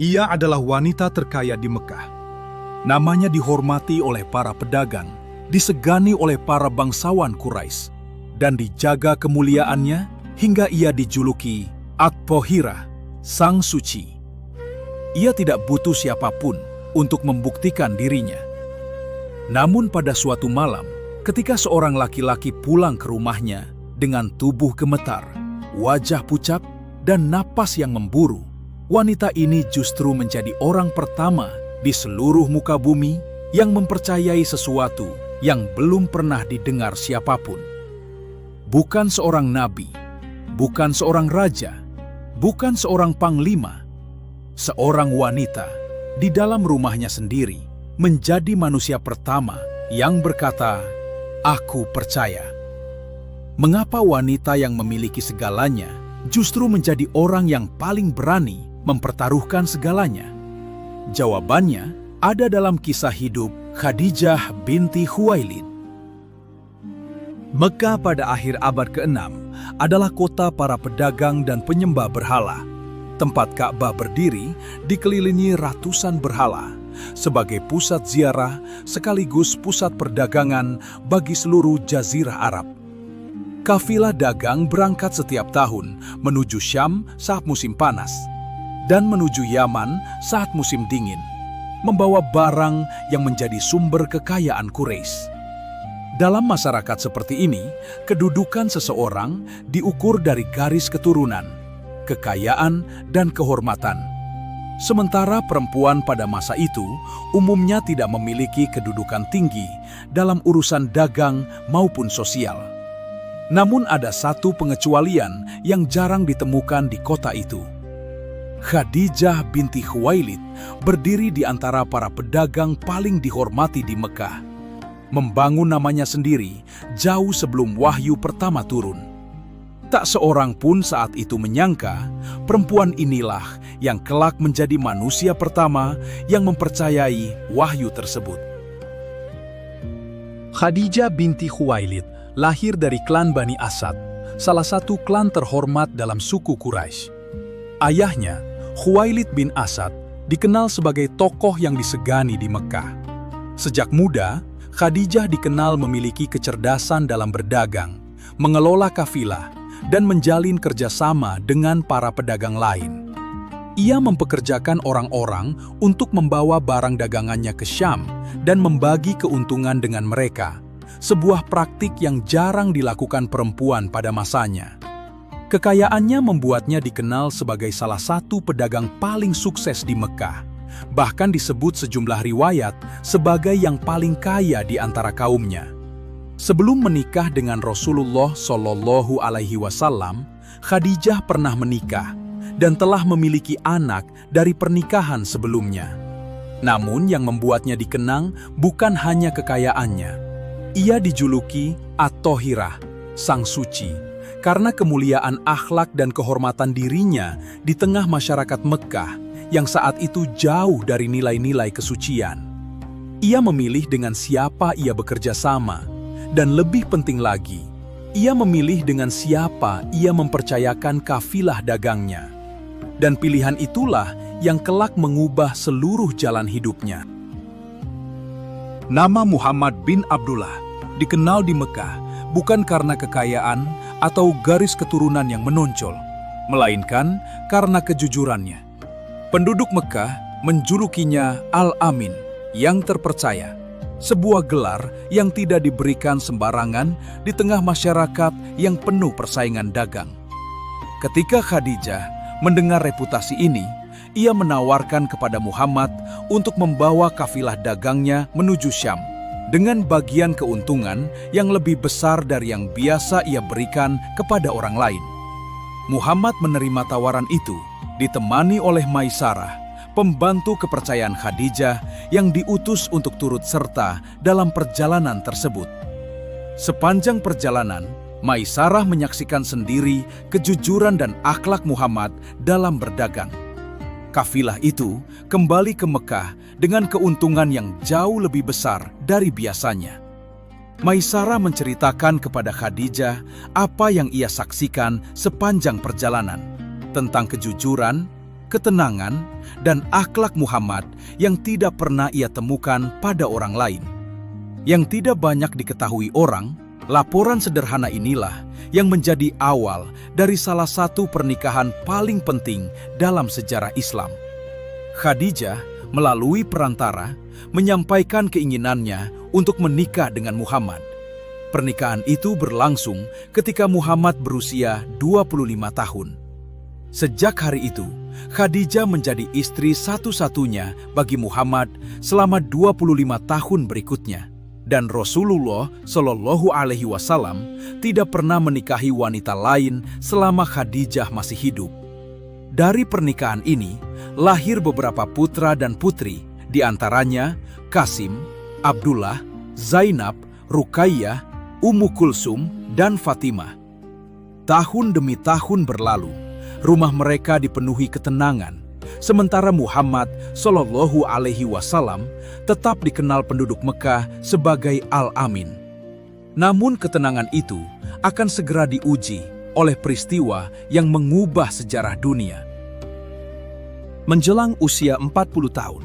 Ia adalah wanita terkaya di Mekah. Namanya dihormati oleh para pedagang, disegani oleh para bangsawan Quraisy, dan dijaga kemuliaannya hingga ia dijuluki At-Thahirah, Sang Suci. Ia tidak butuh siapapun untuk membuktikan dirinya. Namun pada suatu malam, ketika seorang laki-laki pulang ke rumahnya dengan tubuh gemetar, wajah pucat, dan napas yang memburu, wanita ini justru menjadi orang pertama di seluruh muka bumi yang mempercayai sesuatu yang belum pernah didengar siapapun. Bukan seorang nabi, bukan seorang raja, bukan seorang panglima. Seorang wanita di dalam rumahnya sendiri menjadi manusia pertama yang berkata, "Aku percaya." Mengapa wanita yang memiliki segalanya justru menjadi orang yang paling berani mempertaruhkan segalanya? Jawabannya ada dalam kisah hidup Khadijah binti Khuwailid. Mekah pada akhir abad ke-6 adalah kota para pedagang dan penyembah berhala. Tempat Ka'bah berdiri dikelilingi ratusan berhala sebagai pusat ziarah sekaligus pusat perdagangan bagi seluruh jazirah Arab. Kafilah dagang berangkat setiap tahun menuju Syam saat musim panas dan menuju Yaman saat musim dingin, membawa barang yang menjadi sumber kekayaan Quraisy. Dalam masyarakat seperti ini, kedudukan seseorang diukur dari garis keturunan, kekayaan, dan kehormatan. Sementara perempuan pada masa itu umumnya tidak memiliki kedudukan tinggi dalam urusan dagang maupun sosial. Namun ada satu pengecualian yang jarang ditemukan di kota itu. Khadijah binti Khuwailid berdiri di antara para pedagang paling dihormati di Mekah, membangun namanya sendiri jauh sebelum wahyu pertama turun. Tak seorang pun saat itu menyangka perempuan inilah yang kelak menjadi manusia pertama yang mempercayai wahyu tersebut. Khadijah binti Khuwailid lahir dari klan Bani Asad, salah satu klan terhormat dalam suku Quraisy. Ayahnya, Khuwailid bin Asad, dikenal sebagai tokoh yang disegani di Mekah. Sejak muda, Khadijah dikenal memiliki kecerdasan dalam berdagang, mengelola kafilah, dan menjalin kerjasama dengan para pedagang lain. Ia mempekerjakan orang-orang untuk membawa barang dagangannya ke Syam dan membagi keuntungan dengan mereka, sebuah praktik yang jarang dilakukan perempuan pada masanya. Kekayaannya membuatnya dikenal sebagai salah satu pedagang paling sukses di Mekah, bahkan disebut sejumlah riwayat sebagai yang paling kaya di antara kaumnya. Sebelum menikah dengan Rasulullah Shallallahu Alaihi Wasallam, Khadijah pernah menikah dan telah memiliki anak dari pernikahan sebelumnya. Namun yang membuatnya dikenang bukan hanya kekayaannya. Ia dijuluki At-Thahirah, Sang Suci, karena kemuliaan akhlak dan kehormatan dirinya di tengah masyarakat Mekah yang saat itu jauh dari nilai-nilai kesucian. Ia memilih dengan siapa ia bekerja sama, dan lebih penting lagi, ia memilih dengan siapa ia mempercayakan kafilah dagangnya. Dan pilihan itulah yang kelak mengubah seluruh jalan hidupnya. Nama Muhammad bin Abdullah dikenal di Mekah bukan karena kekayaan atau garis keturunan yang menonjol, melainkan karena kejujurannya. Penduduk Mekah menjulukinya Al-Amin, yang terpercaya, sebuah gelar yang tidak diberikan sembarangan di tengah masyarakat yang penuh persaingan dagang. Ketika Khadijah mendengar reputasi ini, ia menawarkan kepada Muhammad untuk membawa kafilah dagangnya menuju Syam dengan bagian keuntungan yang lebih besar dari yang biasa ia berikan kepada orang lain. Muhammad menerima tawaran itu, ditemani oleh Maisarah, pembantu kepercayaan Khadijah yang diutus untuk turut serta dalam perjalanan tersebut. Sepanjang perjalanan, Maisarah menyaksikan sendiri kejujuran dan akhlak Muhammad dalam berdagang. Kafilah itu kembali ke Mekah dengan keuntungan yang jauh lebih besar dari biasanya. Maisarah menceritakan kepada Khadijah apa yang ia saksikan sepanjang perjalanan, tentang kejujuran, ketenangan, dan akhlak Muhammad yang tidak pernah ia temukan pada orang lain. Yang tidak banyak diketahui orang, laporan sederhana inilah yang menjadi awal dari salah satu pernikahan paling penting dalam sejarah Islam. Khadijah melalui perantara menyampaikan keinginannya untuk menikah dengan Muhammad. Pernikahan itu berlangsung ketika Muhammad berusia 25 tahun. Sejak hari itu, Khadijah menjadi istri satu-satunya bagi Muhammad selama 25 tahun berikutnya. Dan Rasulullah Shallallahu Alaihi Wasallam tidak pernah menikahi wanita lain selama Khadijah masih hidup. Dari pernikahan ini, lahir beberapa putra dan putri, di antaranya Qasim, Abdullah, Zainab, Ruqayyah, Ummu Kulsum, dan Fatimah. Tahun demi tahun berlalu, rumah mereka dipenuhi ketenangan, sementara Muhammad Shallallahu Alaihi Wasallam tetap dikenal penduduk Mekah sebagai Al-Amin. Namun ketenangan itu akan segera diuji oleh peristiwa yang mengubah sejarah dunia. Menjelang usia 40 tahun,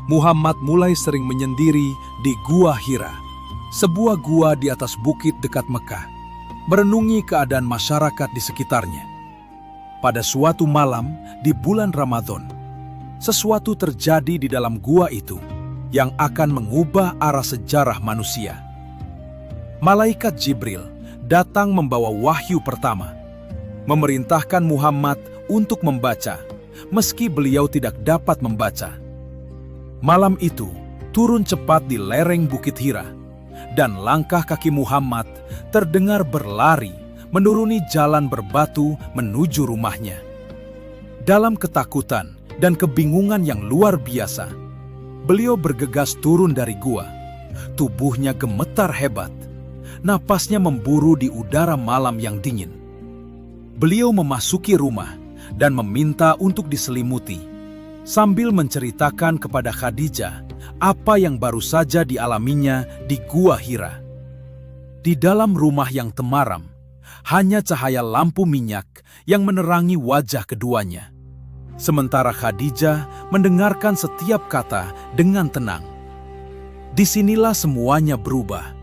Muhammad mulai sering menyendiri di Gua Hira, sebuah gua di atas bukit dekat Mekah, merenungi keadaan masyarakat di sekitarnya. Pada suatu malam di bulan Ramadan, sesuatu terjadi di dalam gua itu yang akan mengubah arah sejarah manusia. Malaikat Jibril datang membawa wahyu pertama, memerintahkan Muhammad untuk membaca, meski beliau tidak dapat membaca. Malam itu turun cepat di lereng Bukit Hira, dan langkah kaki Muhammad terdengar berlari menuruni jalan berbatu menuju rumahnya. Dalam ketakutan dan kebingungan yang luar biasa, beliau bergegas turun dari gua. Tubuhnya gemetar hebat, napasnya memburu di udara malam yang dingin. Beliau memasuki rumah dan meminta untuk diselimuti, sambil menceritakan kepada Khadijah apa yang baru saja dialaminya di Gua Hira. Di dalam rumah yang temaram, hanya cahaya lampu minyak yang menerangi wajah keduanya. Sementara Khadijah mendengarkan setiap kata dengan tenang. Disinilah semuanya berubah.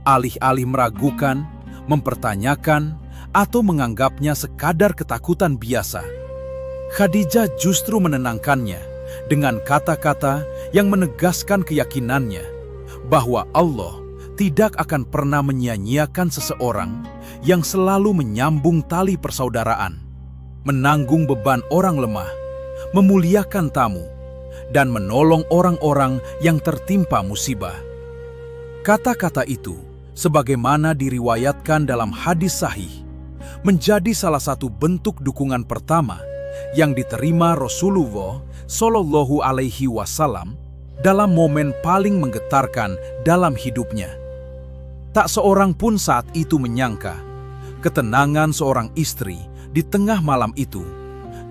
Alih-alih meragukan, mempertanyakan, atau menganggapnya sekadar ketakutan biasa, Khadijah justru menenangkannya dengan kata-kata yang menegaskan keyakinannya bahwa Allah tidak akan pernah menyia-nyiakan seseorang yang selalu menyambung tali persaudaraan, menanggung beban orang lemah, memuliakan tamu, dan menolong orang-orang yang tertimpa musibah. Kata-kata itu, sebagaimana diriwayatkan dalam hadis sahih, menjadi salah satu bentuk dukungan pertama yang diterima Rasulullah Shallallahu Alaihi Wasallam dalam momen paling menggetarkan dalam hidupnya. Tak seorang pun saat itu menyangka ketenangan seorang istri di tengah malam itu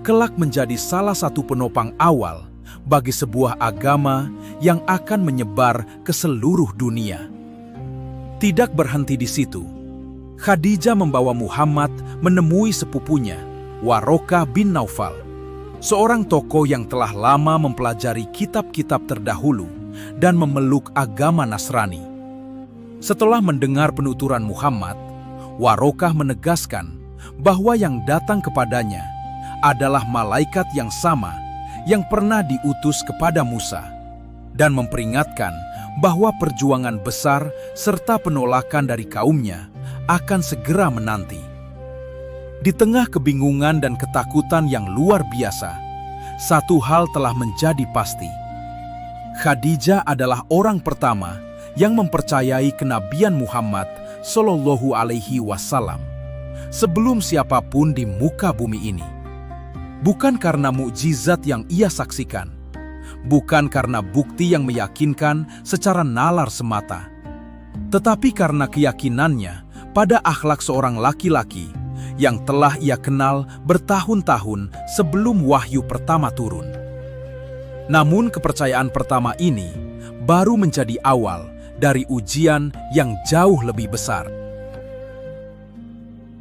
kelak menjadi salah satu penopang awal bagi sebuah agama yang akan menyebar ke seluruh dunia. Tidak berhenti di situ, Khadijah membawa Muhammad menemui sepupunya, Warokah bin Naufal, seorang tokoh yang telah lama mempelajari kitab-kitab terdahulu dan memeluk agama Nasrani. Setelah mendengar penuturan Muhammad, Warokah menegaskan bahwa yang datang kepadanya adalah malaikat yang sama yang pernah diutus kepada Musa, dan memperingatkan bahwa perjuangan besar serta penolakan dari kaumnya akan segera menanti. Di tengah kebingungan dan ketakutan yang luar biasa, satu hal telah menjadi pasti. Khadijah adalah orang pertama yang mempercayai kenabian Muhammad Shallallahu Alaihi Wasallam sebelum siapapun di muka bumi ini. Bukan karena mukjizat yang ia saksikan, bukan karena bukti yang meyakinkan secara nalar semata, tetapi karena keyakinannya pada akhlak seorang laki-laki yang telah ia kenal bertahun-tahun sebelum wahyu pertama turun. Namun kepercayaan pertama ini baru menjadi awal dari ujian yang jauh lebih besar.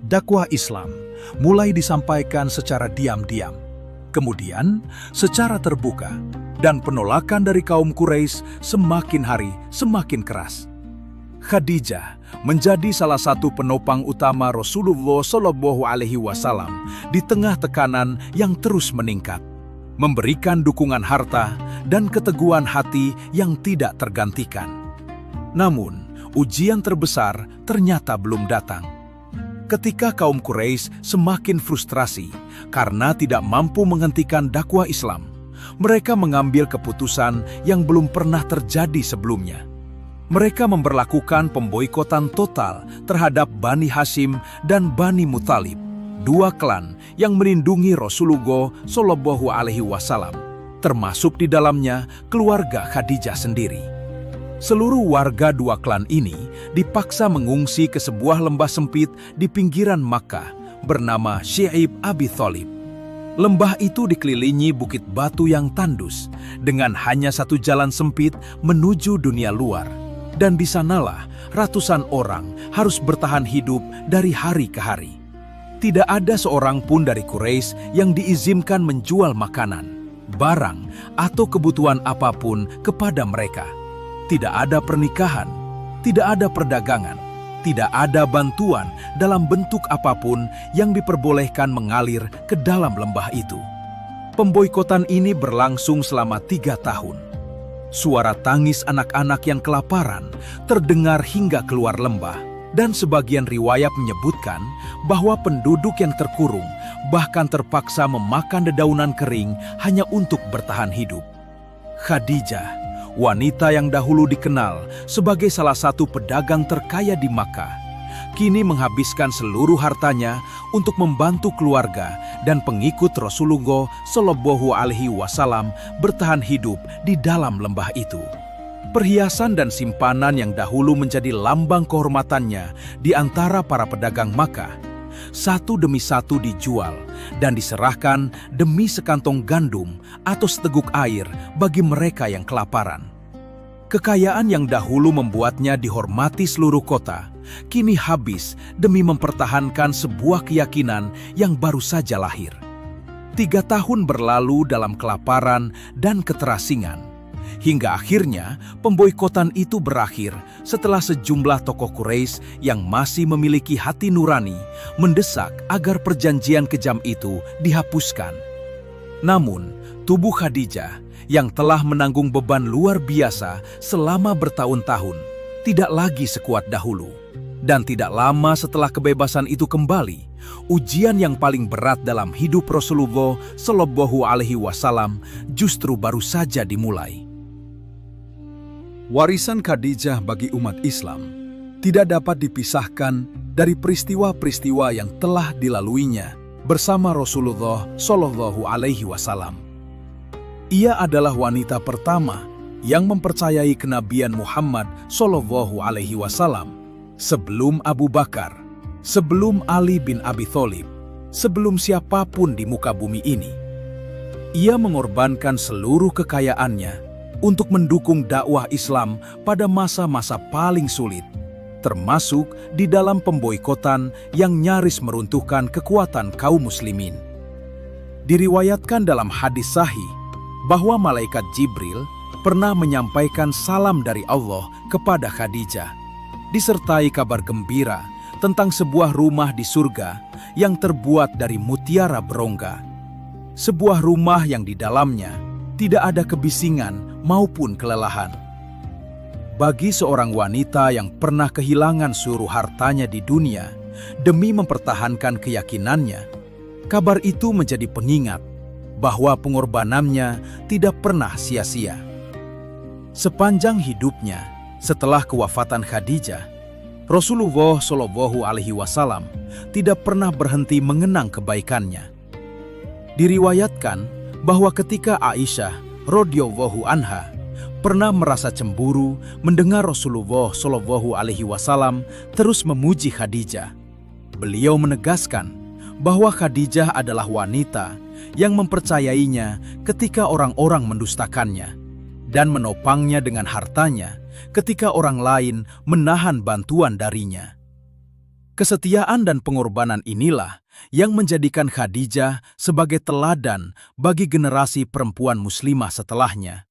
Dakwah Islam mulai disampaikan secara diam-diam. Kemudian, secara terbuka, dan penolakan dari kaum Quraisy semakin hari semakin keras. Khadijah menjadi salah satu penopang utama Rasulullah Shallallahu Alaihi Wasallam di tengah tekanan yang terus meningkat, memberikan dukungan harta dan keteguhan hati yang tidak tergantikan. Namun, ujian terbesar ternyata belum datang. Ketika kaum Quraisy semakin frustrasi karena tidak mampu menghentikan dakwah Islam, mereka mengambil keputusan yang belum pernah terjadi sebelumnya. Mereka memberlakukan pemboikotan total terhadap Bani Hashim dan Bani Muthalib, dua klan yang melindungi Rasulullah Shallallahu Alaihi Wasallam, termasuk di dalamnya keluarga Khadijah sendiri. Seluruh warga dua klan ini dipaksa mengungsi ke sebuah lembah sempit di pinggiran Makkah bernama Syi'ib Abi Thalib. Lembah itu dikelilingi bukit batu yang tandus dengan hanya satu jalan sempit menuju dunia luar. Dan di sanalah ratusan orang harus bertahan hidup dari hari ke hari. Tidak ada seorang pun dari Quraisy yang diizinkan menjual makanan, barang, atau kebutuhan apapun kepada mereka. Tidak ada pernikahan, tidak ada perdagangan, tidak ada bantuan dalam bentuk apapun yang diperbolehkan mengalir ke dalam lembah itu. Pemboikotan ini berlangsung selama 3 tahun. Suara tangis anak-anak yang kelaparan terdengar hingga keluar lembah, dan sebagian riwayat menyebutkan bahwa penduduk yang terkurung bahkan terpaksa memakan dedaunan kering hanya untuk bertahan hidup. Khadijah, wanita yang dahulu dikenal sebagai salah satu pedagang terkaya di Makkah, kini menghabiskan seluruh hartanya untuk membantu keluarga dan pengikut Rasulullah Shallallahu Alaihi Wasallam bertahan hidup di dalam lembah itu. Perhiasan dan simpanan yang dahulu menjadi lambang kehormatannya di antara para pedagang Makkah, satu demi satu dijual dan diserahkan demi sekantong gandum atau seteguk air bagi mereka yang kelaparan. Kekayaan yang dahulu membuatnya dihormati seluruh kota, kini habis demi mempertahankan sebuah keyakinan yang baru saja lahir. 3 tahun berlalu dalam kelaparan dan keterasingan, hingga akhirnya pemboikotan itu berakhir setelah sejumlah tokoh Quraisy yang masih memiliki hati nurani mendesak agar perjanjian kejam itu dihapuskan. Namun, tubuh Khadijah yang telah menanggung beban luar biasa selama bertahun-tahun tidak lagi sekuat dahulu. Dan tidak lama setelah kebebasan itu kembali, ujian yang paling berat dalam hidup Rasulullah Shallallahu Alaihi Wasallam justru baru saja dimulai. Warisan Khadijah bagi umat Islam tidak dapat dipisahkan dari peristiwa-peristiwa yang telah dilaluinya bersama Rasulullah Shallallahu Alaihi Wasallam. Ia adalah wanita pertama yang mempercayai kenabian Muhammad Shallallahu Alaihi Wasallam sebelum Abu Bakar, sebelum Ali bin Abi Thalib, sebelum siapapun di muka bumi ini. Ia mengorbankan seluruh kekayaannya untuk mendukung dakwah Islam pada masa-masa paling sulit, termasuk di dalam pemboikotan yang nyaris meruntuhkan kekuatan kaum muslimin. Diriwayatkan dalam hadis sahih bahwa malaikat Jibril pernah menyampaikan salam dari Allah kepada Khadijah, disertai kabar gembira tentang sebuah rumah di surga yang terbuat dari mutiara berongga. Sebuah rumah yang di dalamnya tidak ada kebisingan maupun kelelahan. Bagi seorang wanita yang pernah kehilangan seluruh hartanya di dunia demi mempertahankan keyakinannya, kabar itu menjadi pengingat bahwa pengorbanannya tidak pernah sia-sia. Sepanjang hidupnya, setelah kewafatan Khadijah, Rasulullah Shallallahu Alaihi Wasallam tidak pernah berhenti mengenang kebaikannya. Diriwayatkan bahwa ketika Aisyah radhiyallahu anha pernah merasa cemburu mendengar Rasulullah Shallallahu Alaihi Wasallam terus memuji Khadijah, beliau menegaskan bahwa Khadijah adalah wanita yang mempercayainya ketika orang-orang mendustakannya dan menopangnya dengan hartanya ketika orang lain menahan bantuan darinya. Kesetiaan dan pengorbanan inilah yang menjadikan Khadijah sebagai teladan bagi generasi perempuan muslimah setelahnya,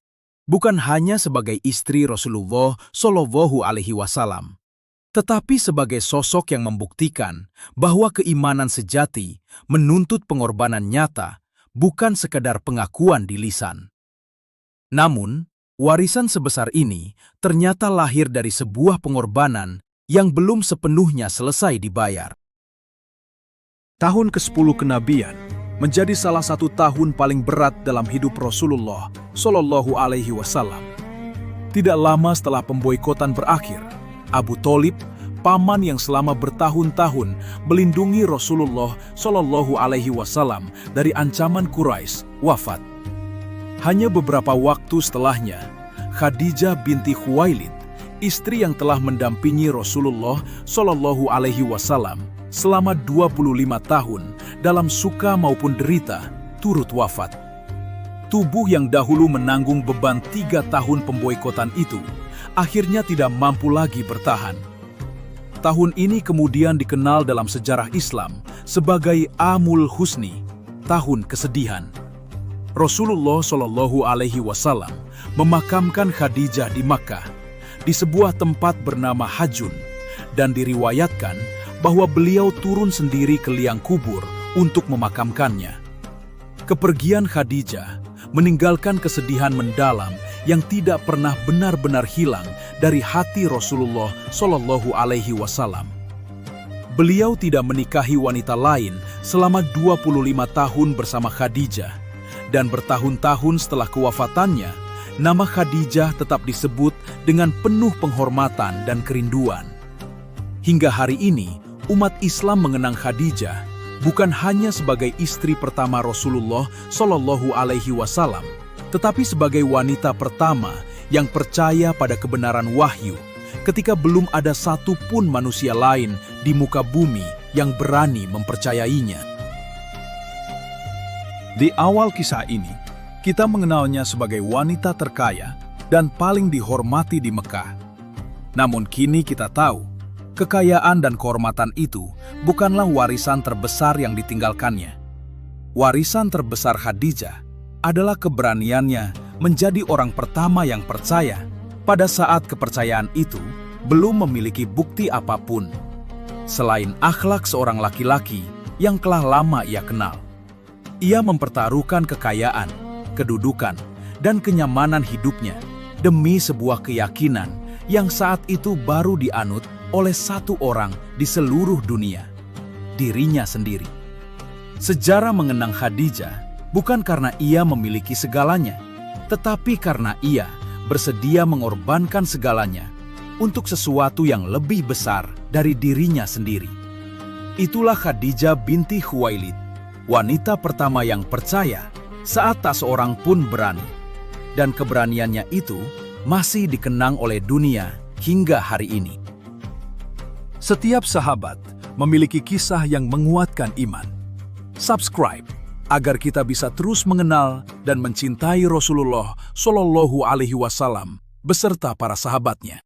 bukan hanya sebagai istri Rasulullah Shallallahu Alaihi Wasallam, tetapi sebagai sosok yang membuktikan bahwa keimanan sejati menuntut pengorbanan nyata, bukan sekadar pengakuan di lisan. Namun, warisan sebesar ini ternyata lahir dari sebuah pengorbanan yang belum sepenuhnya selesai dibayar. Tahun ke-10 kenabian menjadi salah satu tahun paling berat dalam hidup Rasulullah Shallallahu Alaihi Wasallam. Tidak lama setelah pemboikotan berakhir, Abu Thalib, paman yang selama bertahun-tahun melindungi Rasulullah Shallallahu Alaihi Wasallam dari ancaman Quraisy, wafat. Hanya beberapa waktu setelahnya, Khadijah binti Khuwailid, istri yang telah mendampingi Rasulullah Shallallahu Alaihi Wasallam selama 25 tahun dalam suka maupun derita, turut wafat. Tubuh yang dahulu menanggung beban 3 tahun pemboikotan itu akhirnya tidak mampu lagi bertahan. Tahun ini kemudian dikenal dalam sejarah Islam sebagai Amul Husni, tahun kesedihan. Rasulullah Shallallahu Alaihi Wasallam memakamkan Khadijah di Makkah, di sebuah tempat bernama Hajun, dan diriwayatkan bahwa beliau turun sendiri ke liang kubur untuk memakamkannya. Kepergian Khadijah meninggalkan kesedihan mendalam yang tidak pernah benar-benar hilang dari hati Rasulullah Shallallahu Alaihi Wasallam. Beliau tidak menikahi wanita lain selama 25 tahun bersama Khadijah, dan bertahun-tahun setelah kewafatannya, nama Khadijah tetap disebut dengan penuh penghormatan dan kerinduan. Hingga hari ini, umat Islam mengenang Khadijah bukan hanya sebagai istri pertama Rasulullah Shallallahu Alaihi Wasallam, tetapi sebagai wanita pertama yang percaya pada kebenaran wahyu ketika belum ada satupun manusia lain di muka bumi yang berani mempercayainya. Di awal kisah ini, kita mengenalnya sebagai wanita terkaya dan paling dihormati di Mekah. Namun kini kita tahu, kekayaan dan kehormatan itu bukanlah warisan terbesar yang ditinggalkannya. Warisan terbesar Khadijah adalah keberaniannya menjadi orang pertama yang percaya pada saat kepercayaan itu belum memiliki bukti apapun, selain akhlak seorang laki-laki yang telah lama ia kenal. Ia mempertaruhkan kekayaan, kedudukan, dan kenyamanan hidupnya demi sebuah keyakinan yang saat itu baru dianut oleh satu orang di seluruh dunia, dirinya sendiri. Sejarah mengenang Khadijah bukan karena ia memiliki segalanya, tetapi karena ia bersedia mengorbankan segalanya untuk sesuatu yang lebih besar dari dirinya sendiri. Itulah Khadijah binti Khuwailid, wanita pertama yang percaya saat tak seorang pun berani. Dan keberaniannya itu masih dikenang oleh dunia hingga hari ini. Setiap sahabat memiliki kisah yang menguatkan iman. Subscribe agar kita bisa terus mengenal dan mencintai Rasulullah Shallallahu Alaihi Wasallam beserta para sahabatnya.